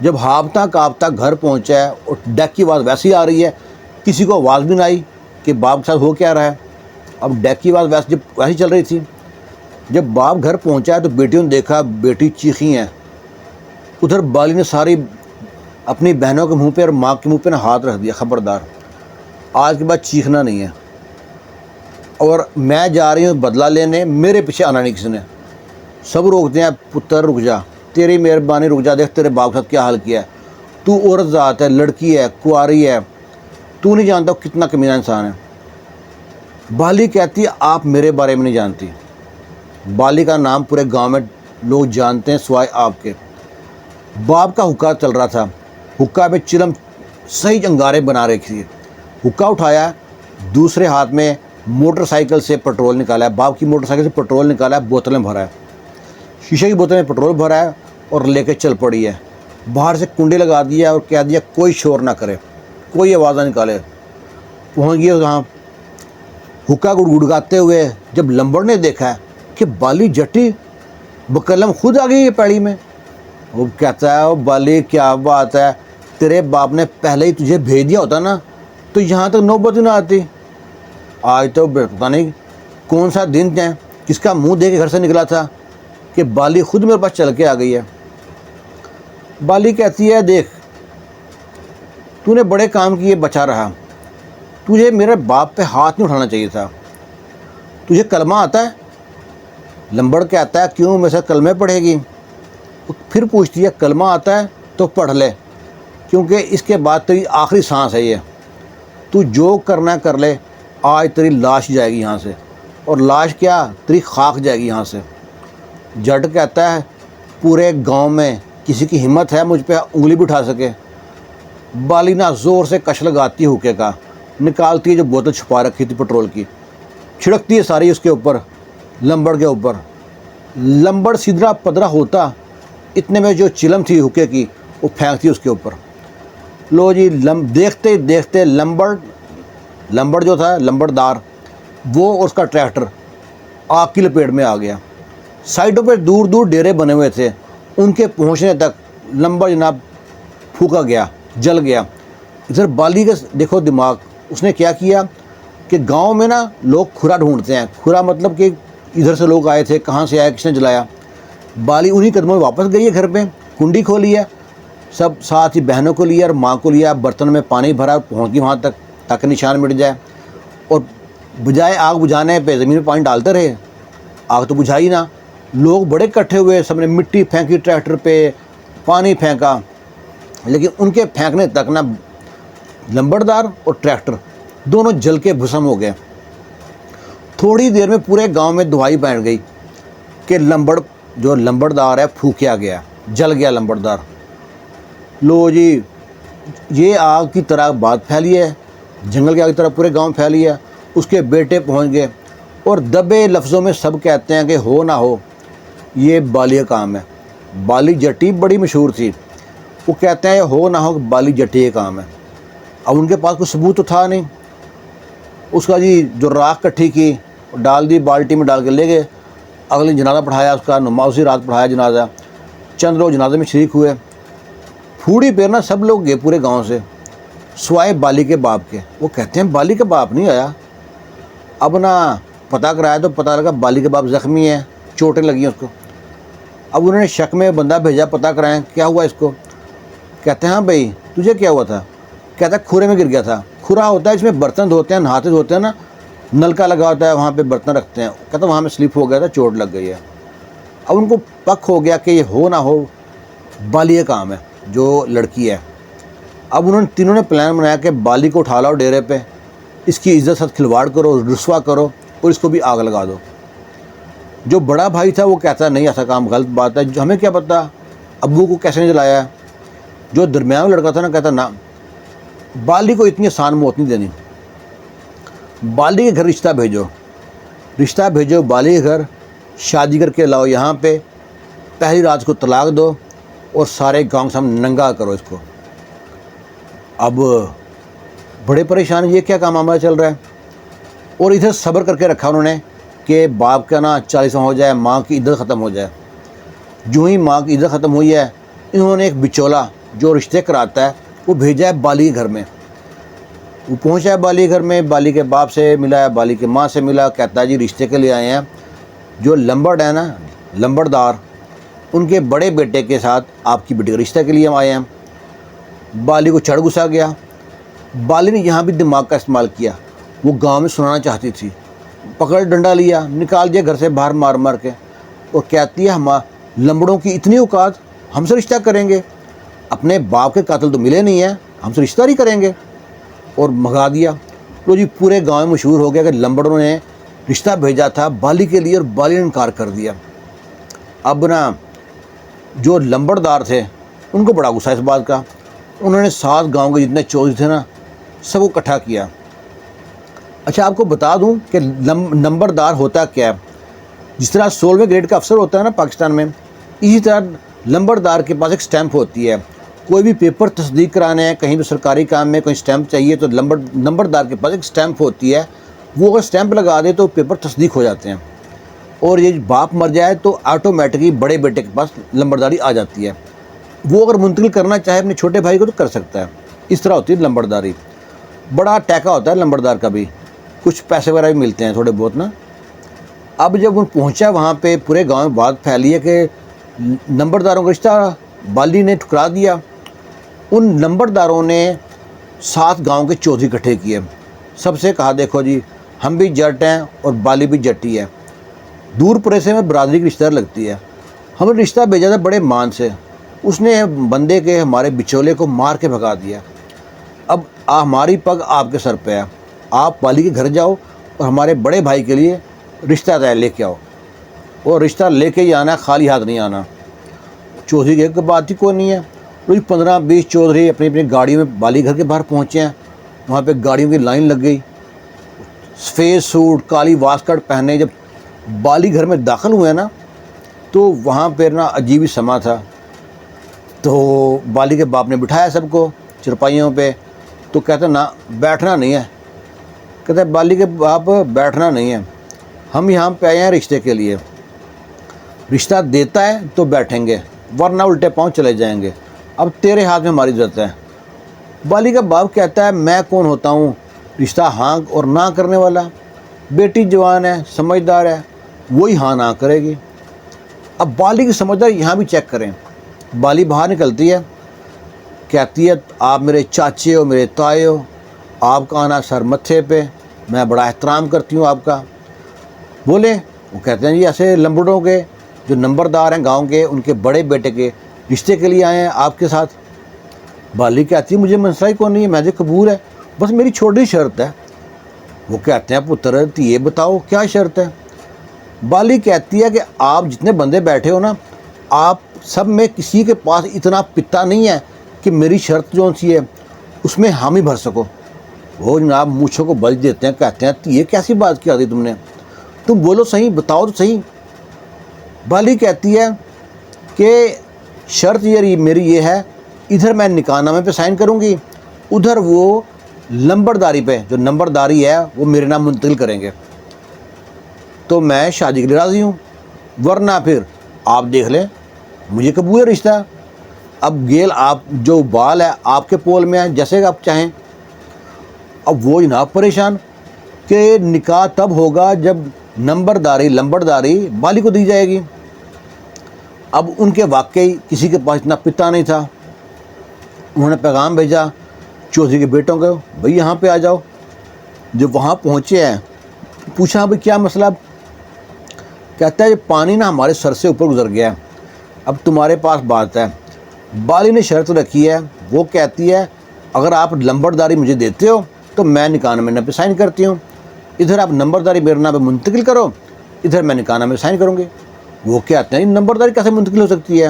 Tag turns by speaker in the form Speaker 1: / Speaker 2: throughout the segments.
Speaker 1: جب ہاپتا کاپتا گھر پہنچا ہے اور ڈیک کی آواز ویسی آ رہی ہے، کسی کو آواز بھی نہ آئی کہ باپ کے ساتھ ہو کیا رہا ہے۔ اب ڈیک کی آواز ویسی چل رہی تھی۔ جب باپ گھر پہنچا ہے تو بیٹیوں نے دیکھا بیٹی چیخی ہیں۔ ادھر بالی نے ساری اپنی بہنوں کے منہ پہ اور ماں کے منہ پہ ہاتھ رکھ دیا، خبردار آج کے بعد چیخنا نہیں ہے، اور میں جا رہی ہوں بدلہ لینے، میرے پیچھے آنا نہیں کسی نے۔ سب روکتے ہیں، پتر رک جا، تیری مہربانی رک جا، دیکھ تیرے باپ کے ساتھ کیا حال کیا ہے، تو عورت ذات ہے، لڑکی ہے، کنواری ہے، تو نہیں جانتا وہ کتنا کمینہ انسان ہے۔ بالی کہتی ہے آپ میرے بارے میں نہیں جانتی۔ بالی کا نام پورے گاؤں میں لوگ جانتے ہیں سوائے آپ کے۔ باپ کا حکا چل رہا تھا، حکا پہ چلم صحیح انگارے بنا رکھی تھی۔ حکا اٹھایا، دوسرے ہاتھ میں موٹر سائیکل سے پٹرول نکالا ہے، باپ کی موٹر سائیکل سے پٹرول نکالا ہے، بوتلیں بھرا ہے، شیشے کی بوتل میں پٹرول بھرا ہے اور لے کے چل پڑی ہے۔ باہر سے کنڈے لگا دیا اور کہہ دیا کوئی شور نہ کرے، کوئی آواز نہ نکالے۔ پہنچ گئے وہاں، حکا گڑگڑاتے ہوئے جب لمبڑ نے دیکھا کہ بالی جٹی بکلم خود آ گئی ہے پیڑی میں، وہ کہتا ہے او بالی کیا بات ہے، تیرے باپ نے پہلے ہی تجھے بھیج دیا ہوتا نا تو یہاں تک نوبت ہی نہ آتی۔ آج تو پتہ نہیں کون سا دن ہے، کس کا منہ دے کے گھر سے نکلا تھا کہ بالی خود میرے پاس چل کے آ گئی ہے۔ بالی کہتی ہے دیکھ تو نے بڑے کام کیے، بچا رہا، تجھے میرے باپ پہ ہاتھ نہیں اٹھانا چاہیے تھا۔ تجھے کلمہ آتا ہے؟ لمبڑ کہتا ہے کیوں، میں سے کلمے پڑھے گی؟ پھر پوچھتی ہے کلمہ آتا ہے تو پڑھ لے، کیونکہ اس کے بعد تیری آخری سانس ہے، یہ تو جو کرنا کر لے، آج تیری لاش جائے گی یہاں سے، اور لاش کیا تیری خاک جائے گی یہاں سے۔ جٹ کہتا ہے پورے گاؤں میں کسی کی ہمت ہے مجھ پہ انگلی بھی اٹھا سکے؟ بالی نہ زور سے کش لگاتی ہے حکے کا، نکالتی ہے جو بوتل چھپا رکھی تھی پٹرول کی، چھڑکتی ہے ساری اس کے اوپر، لمبڑ کے اوپر۔ لمبڑ سدھرا پدرا ہوتا، اتنے میں جو چلم تھی حکے کی وہ پھینکتی اس کے اوپر۔ لو جی دیکھتے دیکھتے لمبڑ جو تھا لمبڑدار، وہ اور اس کا ٹریکٹر آگ کی لپیٹ میں آ گیا۔ سائڈوں پہ دور دور ڈیرے بنے ہوئے تھے، ان کے پہنچنے تک لمبڑ جناب پھونکا گیا، جل گیا۔ ادھر بالی کا دیکھو دماغ، اس نے کیا کیا کہ گاؤں میں نا لوگ کھرا ڈھونڈتے ہیں، کھرا مطلب کہ ادھر سے لوگ آئے تھے، کہاں سے آیا، کس نے جلایا۔ بالی انہی قدموں میں واپس گئی ہے گھر پہ، کنڈی کھولی ہے، سب ساتھ ہی بہنوں کو لیا اور ماں کو لیا، برتن میں پانی بھرا، پہنچ گئی وہاں تک تاکہ نشان مٹ جائے، اور بجائے آگ بجھانے پہ زمین میں پانی ڈالتے رہے، آگ تو بجھائی نہ۔ لوگ بڑے اکٹھے ہوئے، سب نے مٹی پھینکی ٹریکٹر پہ، پانی پھینکا، لیکن ان کے پھینکنے تک نہ لمبڑدار اور ٹریکٹر دونوں جل کے بھسم ہو گئے۔ تھوڑی دیر میں پورے گاؤں میں دہائی بیٹھ گئی کہ لمبڑدار ہے پھونکیا گیا، جل گیا لمبڑدار۔ لو جی یہ آگ کی طرح بات پھیلی ہے، جنگل کی آگ کی طرح پورے گاؤں پھیلی ہے۔ اس کے بیٹے پہنچ گئے اور دبے لفظوں میں سب کہتے ہیں کہ ہو نہ ہو یہ بالی کا کام ہے۔ بالی جٹی بڑی مشہور تھی، وہ کہتے ہیں ہو نہ ہو بالی جٹی کا کام ہے۔ اب ان کے پاس کوئی ثبوت تو تھا نہیں۔ اس کا جی جو راکھ کٹھی کی ڈال دی، بالٹی میں ڈال کے لے گئے، اگلے جنازہ پڑھایا اس کا، اسی رات پڑھایا جنازہ، چند لوگ جنازے میں شریک ہوئے۔ پھوڑی پھیرنا سب لوگ گئے پورے گاؤں سے سوائے بالی کے باپ کے۔ وہ کہتے ہیں بالی کا باپ نہیں آیا۔ اب نہ پتہ کرایا تو پتہ لگا بالی کے باپ زخمی ہے، چوٹیں لگی ہیں اس کو۔ اب انہوں نے شک میں بندہ بھیجا پتہ کرائیں کیا ہوا اس کو۔ کہتے ہیں ہاں بھائی تجھے کیا ہوا تھا؟ کہتا ہے کھورے میں گر گیا تھا۔ کھورا ہوتا ہے اس میں برتن دھوتے ہیں، نہاتے دھوتے ہیں نا، نلکا لگا ہوتا ہے وہاں پہ برتن رکھتے ہیں، کہتا وہاں میں سلپ ہو گیا تھا، چوٹ لگ گئی ہے۔ اب ان کو پک ہو گیا کہ یہ ہو نہ ہو بالی کا کام ہے جو لڑکی ہے۔ اب انہوں نے تینوں نے پلان بنایا کہ بالی کو اٹھا لاؤ ڈیرے پہ، اس کی عزت ساتھ کھلواڑ کرو، رسوا کرو اور اس کو بھی آگ لگا دو۔ جو بڑا بھائی تھا وہ کہتا ہے نہیں ایسا کام غلط بات ہے، ہمیں کیا پتہ ابو کو کیسے نہیں جلایا ہے۔ جو درمیان میں لڑکا تھا نا کہتا نہ، بالی کو اتنی آسان موت نہیں دینی، بالی کے گھر رشتہ بھیجو بالی کے گھر، شادی کر کے لاؤ یہاں پہ، پہلی رات کو طلاق دو اور سارے گاؤں کے سامنے ننگا کرو اس کو۔ اب بڑے پریشان، یہ کیا کام ہمارا چل رہا ہے، اور ادھر صبر کر کے رکھا انہوں نے کہ باپ کا نا 40واں ہو جائے، ماں کی عدت ختم ہو جائے۔ جو ہی ماں کی عدت ختم ہوئی ہے، انہوں نے ایک بچولا جو رشتے کراتا ہے وہ بھیجا ہے بالی کے گھر میں. وہ پہنچا ہے بالی کے گھر میں, بالی کے باپ سے ملا ہے, بالی کے ماں سے ملا, کہتا ہے جی رشتے کے لیے آئے ہیں. جو لمبڑ ہے نا, لمبڑدار, ان کے بڑے بیٹے کے ساتھ آپ کی بیٹی کا رشتہ کے لیے ہم آئے ہیں. بالی کو چڑھ گھسا گیا. بالی نے یہاں بھی دماغ کا استعمال کیا. وہ گاؤں میں سنانا چاہتی تھی, پکڑ ڈنڈا لیا, نکال دیا گھر سے باہر مار مار کے. اور کہتی ہے ہم لمبڑوں کی اتنی اوقات, ہم سے رشتہ کریں گے؟ اپنے باپ کے قاتل تو ملے نہیں ہیں, ہم سے رشتہ نہیں کریں گے. اور بھگا دیا. تو جی پورے گاؤں میں مشہور ہو گیا کہ لمبڑوں نے رشتہ بھیجا تھا بالی کے لیے اور بالی نے انکار کر دیا. اب نا جو لمبڑدار تھے ان کو بڑا غصہ اس بات کا. انہوں نے 7 گاؤں کے جتنے چودھری تھے نا سب کو اکٹھا کیا. اچھا آپ کو بتا دوں کہ نمبردار ہوتا کیا ہے. جس طرح 16ویں گریڈ کا افسر ہوتا ہے نا پاکستان میں, اسی طرح لمبردار کے پاس ایک سٹیمپ ہوتی ہے. کوئی بھی پیپر تصدیق کرانے ہیں, کہیں بھی سرکاری کام میں کوئی سٹیمپ چاہیے تو نمبردار کے پاس ایک سٹیمپ ہوتی ہے. وہ اگر سٹیمپ لگا دے تو پیپر تصدیق ہو جاتے ہیں. اور یہ باپ مر جائے تو آٹومیٹکلی بڑے بیٹے کے پاس لمبرداری آ جاتی ہے. وہ اگر منتقل کرنا چاہے اپنے چھوٹے بھائی کو تو کر سکتا ہے. اس طرح ہوتی ہے لمبرداری. بڑا ٹیکا ہوتا ہے لمبردار کا بھی, کچھ پیسے وغیرہ بھی ملتے ہیں تھوڑے بہت نا. اب جب وہ پہنچا وہاں پہ, پورے گاؤں میں بات پھیلی ہے کہ نمبرداروں کا رشتہ بالی نے ٹھکرا دیا. ان نمبرداروں نے 7 گاؤں کے چودھری اکٹھے کیے. سب سے کہا دیکھو جی ہم بھی جٹ ہیں اور بالی بھی جٹی ہے, دور پریسے میں برادری کی رشتہ لگتی ہے. ہم نے رشتہ بھیجا تھا بڑے مان سے, اس نے بندے کے ہمارے بچولے کو مار کے بھگا دیا. اب ہماری پگ آپ کے سر پہ ہے, آپ بالی کے گھر جاؤ اور ہمارے بڑے بھائی کے لیے رشتہ طے لے کے آؤ, اور رشتہ لے کے ہی آنا ہے, خالی ہاتھ نہیں آنا. چودھری کی ایک بات ہی کوئی نہیں ہے. وہی 15-20 چودھری اپنی اپنی گاڑیوں میں بالی گھر کے باہر پہنچے ہیں. وہاں پہ گاڑیوں کی لائن لگ گئی. سفید سوٹ کالی واسکٹ پہنے جب بالی گھر میں داخل ہوئے نا تو وہاں پہ نا عجیب ہی سما تھا. تو بالی کے باپ نے بٹھایا سب کو چرپائیوں پہ. تو کہتے نا بیٹھنا نہیں ہے. کہتے بالی کے باپ بیٹھنا نہیں ہے, ہم یہاں پہ آئے ہیں رشتے کے لیے. رشتہ دیتا ہے تو بیٹھیں گے ورنہ الٹے پاؤں چلے جائیں گے. اب تیرے ہاتھ میں ہماری ضرورت ہے. بالی کا باپ کہتا ہے میں کون ہوتا ہوں رشتہ ہاں اور نہ کرنے والا. بیٹی جوان ہے, سمجھدار ہے, وہی ہاں نہ کرے گی. اب بالی کی سمجھدار یہاں بھی چیک کریں. بالی باہر نکلتی ہے, کہتی ہے آپ میرے چاچے ہو, میرے تائے ہو, آپ کا آنا سر متھے پہ, میں بڑا احترام کرتی ہوں آپ کا. بولے وہ کہتے ہیں جی ایسے لمبڑوں کے جو نمبردار ہیں گاؤں کے, ان کے بڑے بیٹے کے رشتے کے لیے آئے ہیں آپ کے ساتھ. بالی کہتی ہے مجھے مسئلہ ہی کوئی نہیں ہے, مجھے قبول ہے, بس میری چھوٹی شرط ہے. وہ کہتے ہیں پتر یہ بتاؤ کیا شرط ہے. بالی کہتی ہے کہ آپ جتنے بندے بیٹھے ہو نا, آپ سب میں کسی کے پاس اتنا پتا نہیں ہے کہ میری شرط جو سی ہے اس میں حامی بھر سکو. وہ جناب مونچھوں کو بج دیتے ہیں, کہتے ہیں یہ کیسی بات کیا دی تم نے, تم بولو صحیح, بتاؤ تو صحیح. بالی کہتی ہے کہ شرط یہ میری یہ ہے, ادھر میں نکاح نامے پہ سائن کروں گی, ادھر وہ لمبرداری پہ جو نمبرداری ہے وہ میرے نام منتقل کریں گے, تو میں شادی کے لیے راضی ہوں, ورنہ پھر آپ دیکھ لیں مجھے قبول ہے رشتہ. اب گیل آپ جو بال ہے آپ کے پول میں ہے, جیسے آپ چاہیں. اب وہ جناب پریشان کہ نکاح تب ہوگا جب لمبرداری بالی کو دی جائے گی. اب ان کے واقعی کسی کے پاس اتنا پتا نہیں تھا. انہوں نے پیغام بھیجا چودھری کے بیٹوں کو, بھئی یہاں پہ آ جاؤ. جب وہاں پہنچے ہیں پوچھا بھئی کیا مسئلہ. کہتا ہے یہ پانی نا ہمارے سر سے اوپر گزر گیا ہے, اب تمہارے پاس بات ہے. بالی نے شرط رکھی ہے, وہ کہتی ہے اگر آپ لمبرداری مجھے دیتے ہو تو میں نکاح نامے پہ سائن کرتی ہوں, ادھر آپ نمبرداری میرے نام پہ منتقل کرو, ادھر میں نکاح نامے پہ سائن کروں گی. وہ کہتے ہیں نمبرداری کیسے منتقل ہو سکتی ہے.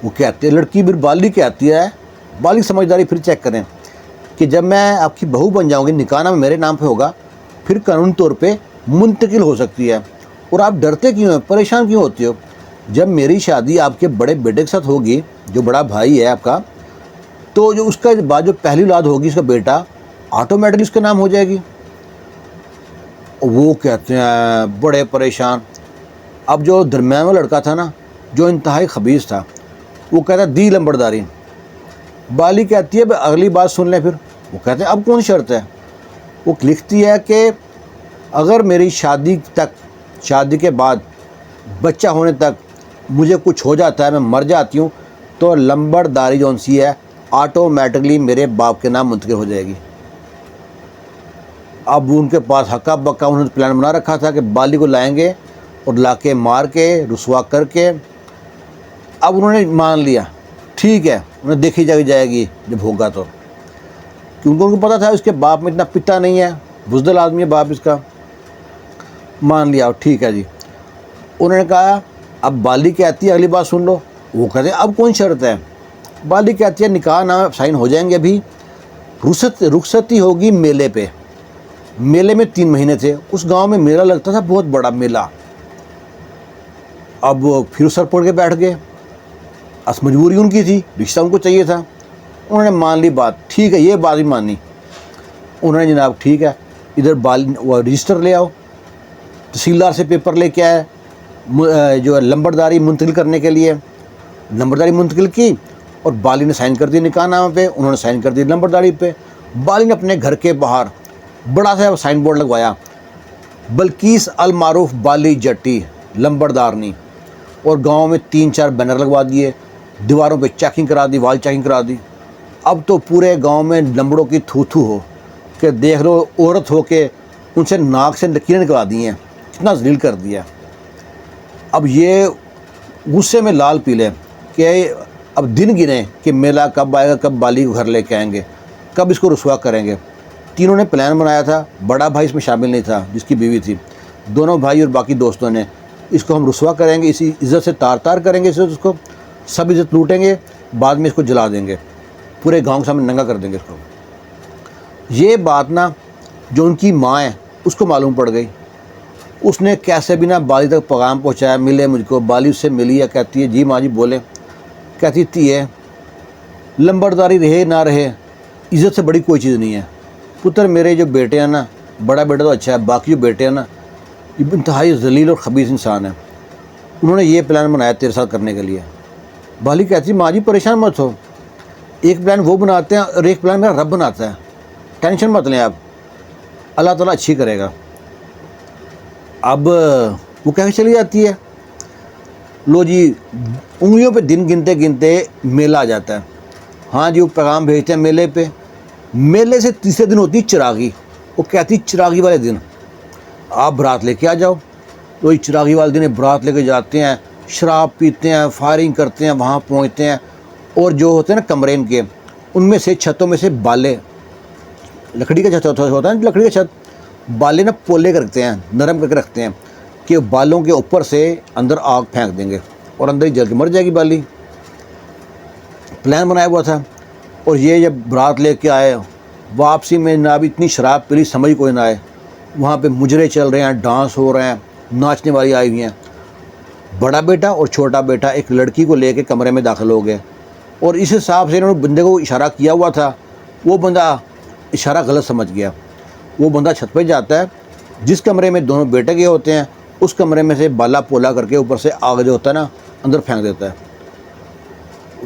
Speaker 1: وہ کہتے ہیں لڑکی پھر بالی کہتی ہے, بالی سمجھداری پھر چیک کریں کہ جب میں آپ کی بہو بن جاؤں گی نکاح نامہ میرے نام پہ ہوگا, پھر قانونی طور پہ منتقل ہو سکتی ہے. اور آپ ڈرتے کیوں ہیں, پریشان کیوں ہوتے ہو. جب میری شادی آپ کے بڑے بیٹے کے ساتھ ہوگی جو بڑا بھائی ہے آپ کا, تو جو اس کا بعد جو پہلی اولاد ہوگی اس کا بیٹا, آٹومیٹکلی اس کا نام ہو جائے گی. وہ کہتے ہیں بڑے پریشان. اب جو درمیان والا لڑکا تھا نا جو انتہائی خبیث تھا, وہ کہتا دی لمبرداری. بالی کہتی ہے بھائی اگلی بات سن لیں. پھر وہ کہتے ہیں اب کون شرط ہے. وہ لکھتی ہے کہ اگر میری شادی کے بعد بچہ ہونے تک مجھے کچھ ہو جاتا ہے، میں مر جاتی ہوں، تو لمبرداری جو سی ہے آٹومیٹکلی میرے باپ کے نام منتقل ہو جائے گی. اب ان کے پاس ہکا بکا انہوں نے پلان بنا رکھا تھا کہ بالی کو لائیں گے اور لا کے مار کے رسوا کر کے. اب انہوں نے مان لیا ٹھیک ہے، انہیں دیکھی جائے گی جب ہوگا تو، کیونکہ ان کو پتا تھا اس کے باپ میں اتنا پتا نہیں ہے، بزدل آدمی ہے باپ اس کا. مان لیا ٹھیک ہے جی. انہوں نے کہا اب بالی کہتی ہے اگلی بات سن لو. وہ کہتے ہیں اب کون شرط ہے. بالی کہتی ہے نکاح نامہ سائن ہو جائیں گے، ابھی رخصتی ہوگی میلے پہ. میلے میں 3 مہینے تھے، اس گاؤں میں میلہ لگتا تھا، بہت بڑا میلہ. اب وہ پھر سر پڑ کے بیٹھ گئے. مجبوری ان کی تھی، رشتہ ان کو چاہیے تھا. انہوں نے مان لی بات، ٹھیک ہے، یہ بات بھی مانی. انہوں نے جناب ٹھیک ہے ادھر وہ رجسٹر لے آؤ، تحصیلدار سے پیپر لے کے آئے جو ہے لمبرداری منتقل کرنے کے لیے. لمبرداری منتقل کی اور بالی نے سائن کر دی نکاح نامہ پہ، انہوں نے سائن کر دی لمبرداری پہ. بالی نے اپنے گھر کے باہر بڑا سا سائن بورڈ لگوایا، بلقیس المعروف بالی جٹی لمبردارنی، اور گاؤں میں 3-4 بینر لگوا دیے، دیواروں پہ چیکنگ کرا دی، وال چیکنگ کرا دی. اب تو پورے گاؤں میں لمبڑوں کی تھو ہو کہ دیکھ لو عورت ہو کے ان سے ناک سے لکیریں نکلا دی ہیں، کتنا ذلیل کر دیا. اب یہ غصے میں لال پیلے کہ اب دن گنے کہ میلہ کب آئے گا، کب بالی کو گھر لے کے آئیں گے، کب اس کو رسوا کریں گے. تینوں نے پلان بنایا تھا، بڑا بھائی اس میں شامل نہیں تھا جس کی بیوی تھی. دونوں بھائی اور باقی دوستوں نے اس کو ہم رسوا کریں گے، اسی عزت سے تار کریں گے، اس کو سب عزت لوٹیں گے، بعد میں اس کو جلا دیں گے، پورے گاؤں کے سامنے ننگا کر دیں گے اس کو. یہ بات نا جو ان کی ماں ہے اس کو معلوم پڑ گئی. اس نے کیسے بھی نا بالی تک پیغام پہنچایا ملے مجھ کو. بالی اس سے ملی ہے، کہتی ہے جی ماں جی بولیں. کہتی تھی ہے لمبرداری رہے نہ رہے عزت سے بڑی کوئی چیز نہیں ہے. پتر میرے جو بیٹے ہیں نا، بڑا بیٹا تو اچھا ہے، باقی جو بیٹے ہیں نا یہ انتہائی ذلیل اور خبیث انسان ہیں. انہوں نے یہ پلان بنایا تیرے ساتھ کرنے کے لیے. بالی کہتی ماں جی پریشان مت ہو، ایک پلان وہ بناتے ہیں اور ایک پلان میرا رب بناتا ہے، ٹینشن مت لیں آپ، اللہ تعالیٰ اچھی کرے گا. اب وہ کہہ کے چلی جاتی ہے. لو جی انگلیوں پہ دن گنتے گنتے میلہ آ جاتا ہے. ہاں جی وہ پیغام بھیجتے ہیں میلے پہ. میلے سے تیسرے دن ہوتی چراغی. وہ کہتی چراغی والے دن آپ برات لے کے آ جاؤ. تو یہ چراغی والے دن برات لے کے جاتے ہیں، شراب پیتے ہیں، فائرنگ کرتے ہیں، وہاں پہنچتے ہیں، اور جو ہوتے ہیں نا کمرے ان کے، ان میں سے چھتوں میں سے بالے، لکڑی کا چھت ہوتا ہے نا، لکڑی کا چھت، بالے نا پولے کر رکھتے ہیں، نرم کر کے رکھتے ہیں کہ بالوں کے اوپر سے اندر آگ پھینک دیں گے اور اندر ہی جل کے مر جائے گی بالی. پلان بنایا ہوا تھا. اور یہ جب برات لے کے آئے، واپسی میں نہ بھی اتنی شراب پی سمجھ کوئی نہ آئے. وہاں پہ مجرے چل رہے ہیں، ڈانس ہو رہے ہیں، ناچنے والی آئی ہوئی ہیں. بڑا بیٹا اور چھوٹا بیٹا ایک لڑکی کو لے کے کمرے میں داخل ہو گئے، اور اس حساب سے انہوں نے بندے کو اشارہ کیا ہوا تھا. وہ بندہ اشارہ غلط سمجھ گیا. وہ بندہ چھت پہ جاتا ہے، جس کمرے میں دونوں بیٹے گئے ہوتے ہیں اس کمرے میں سے بالا پولا کر کے اوپر سے آگ جو ہوتا ہے نا اندر پھینک دیتا ہے.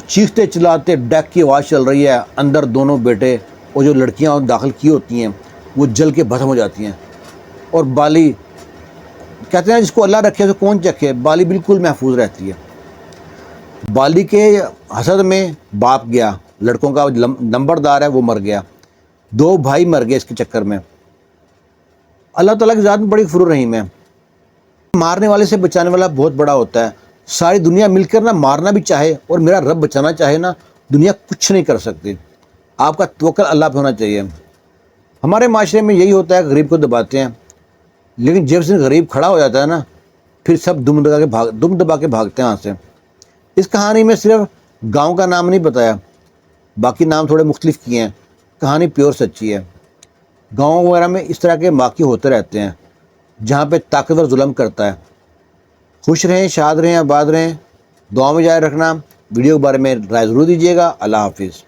Speaker 1: چیختے چلاتے ڈیک کی آواز چل رہی ہے، اندر دونوں بیٹے اور جو لڑکیاں داخل کی ہوتی ہیں وہ جل کے بھسم ہو جاتی ہیں. اور بالی کہتے ہیں جس کو اللہ رکھے تو کون چکھے، بالی بالکل محفوظ رہتی ہے. بالی کے حسد میں باپ گیا، لڑکوں کا نمبردار ہے وہ مر گیا، 2 بھائی مر گئے اس کے چکر میں. اللہ تعالیٰ کی ذات میں بڑی غفور رحیم ہے. مارنے والے سے بچانے والا بہت بڑا ہوتا ہے. ساری دنیا مل کر نہ مارنا بھی چاہے اور میرا رب بچانا چاہے نا، دنیا کچھ نہیں کر سکتی. آپ کا توکل اللہ پہ ہونا چاہیے. ہمارے معاشرے میں یہی ہوتا ہے، غریب کو دباتے ہیں، لیکن جب سے غریب کھڑا ہو جاتا ہے نا پھر سب دم دبا کے بھاگتے ہیں وہاں سے. اس کہانی میں صرف گاؤں کا نام نہیں بتایا، باقی نام تھوڑے مختلف کیے ہیں. کہانی پیور سچی ہے. گاؤں وغیرہ میں اس طرح کے واقعے ہوتے رہتے ہیں جہاں پہ طاقتور ظلم کرتا ہے. خوش رہیں، شاد رہیں، آباد رہیں. دعا میں جائے رکھنا. ویڈیو کے بارے میں رائے ضرور دیجیے گا. اللہ حافظ.